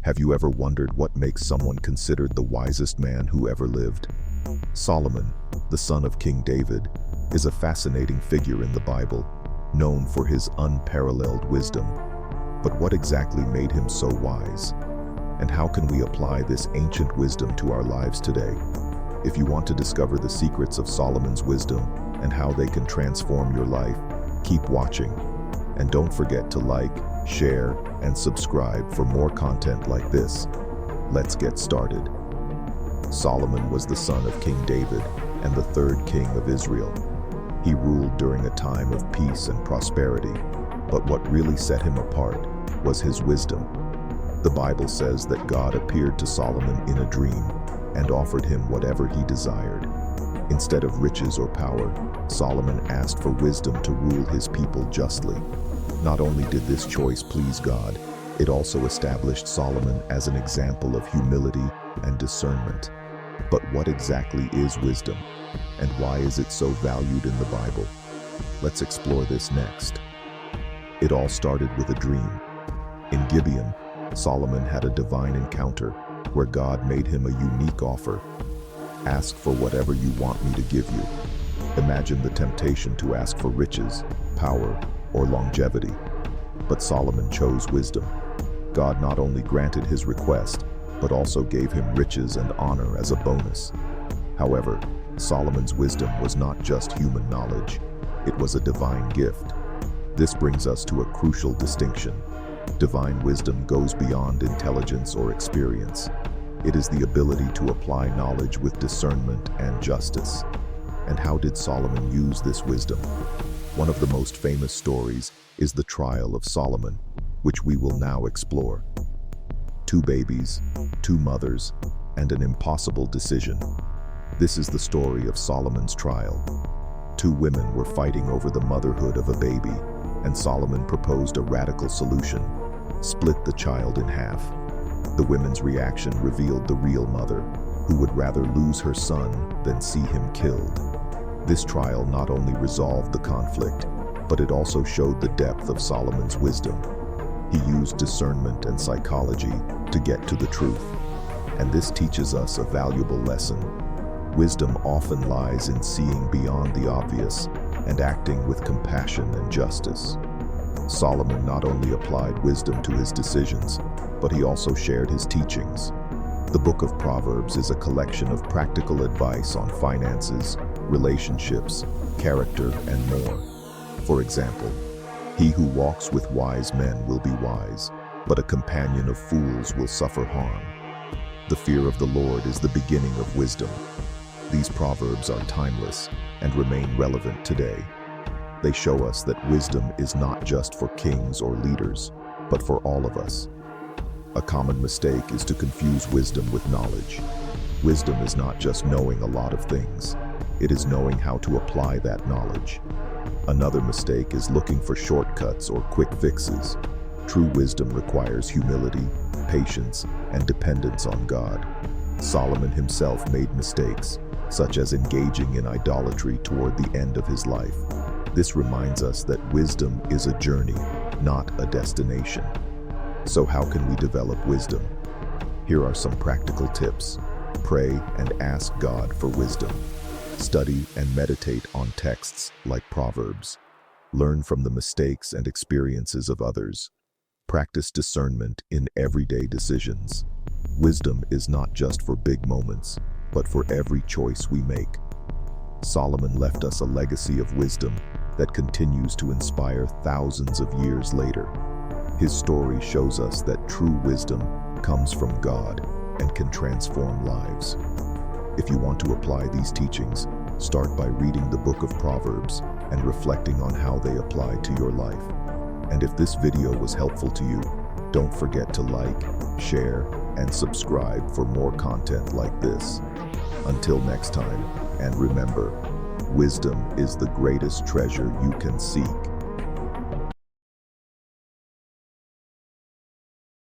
Have you ever wondered what makes someone considered the wisest man who ever lived? Solomon, the son of King David, is a fascinating figure in the Bible, known for his unparalleled wisdom. But what exactly made him so wise? And how can we apply this ancient wisdom to our lives today? If you want to discover the secrets of Solomon's wisdom and how they can transform your life, keep watching. And don't forget to like, share, and subscribe for more content like this. Let's get started. Solomon was the son of King David and the third king of Israel. He ruled during a time of peace and prosperity, but what really set him apart was his wisdom. The Bible says that God appeared to Solomon in a dream and offered him whatever he desired. Instead of riches or power, Solomon asked for wisdom to rule his people justly. Not only did this choice please God, it also established Solomon as an example of humility and discernment. But what exactly is wisdom, and why is it so valued in the Bible? Let's explore this next. It all started with a dream. In Gibeon, Solomon had a divine encounter where God made him a unique offer. Ask for whatever you want me to give you. Imagine the temptation to ask for riches, power, or longevity. But Solomon chose wisdom. God not only granted his request, but also gave him riches and honor as a bonus. However, Solomon's wisdom was not just human knowledge, it was a divine gift. This brings us to a crucial distinction. Divine wisdom goes beyond intelligence or experience. It is the ability to apply knowledge with discernment and justice. And how did Solomon use this wisdom? One of the most famous stories is the trial of Solomon, which we will now explore. Two babies, two mothers, and an impossible decision. This is the story of Solomon's trial. Two women were fighting over the motherhood of a baby, and Solomon proposed a radical solution: split the child in half. The women's reaction revealed the real mother, who would rather lose her son than see him killed. This trial not only resolved the conflict, but it also showed the depth of Solomon's wisdom. He used discernment and psychology to get to the truth. And this teaches us a valuable lesson. Wisdom often lies in seeing beyond the obvious and acting with compassion and justice. Solomon not only applied wisdom to his decisions, but he also shared his teachings. The book of Proverbs is a collection of practical advice on finances, relationships, character, and more. For example, he who walks with wise men will be wise, but a companion of fools will suffer harm. The fear of the Lord is the beginning of wisdom. These proverbs are timeless and remain relevant today. They show us that wisdom is not just for kings or leaders, but for all of us. A common mistake is to confuse wisdom with knowledge. Wisdom is not just knowing a lot of things. It is knowing how to apply that knowledge. Another mistake is looking for shortcuts or quick fixes. True wisdom requires humility, patience, and dependence on God. Solomon himself made mistakes, such as engaging in idolatry toward the end of his life. This reminds us that wisdom is a journey, not a destination. So how can we develop wisdom? Here are some practical tips. Pray and ask God for wisdom. Study and meditate on texts like Proverbs. Learn from the mistakes and experiences of others. Practice discernment in everyday decisions. Wisdom is not just for big moments, but for every choice we make. Solomon left us a legacy of wisdom that continues to inspire thousands of years later. His story shows us that true wisdom comes from God and can transform lives. If you want to apply these teachings, start by reading the book of Proverbs and reflecting on how they apply to your life. And if this video was helpful to you, don't forget to like, share, and subscribe for more content like this. Until next time, and remember, wisdom is the greatest treasure you can seek.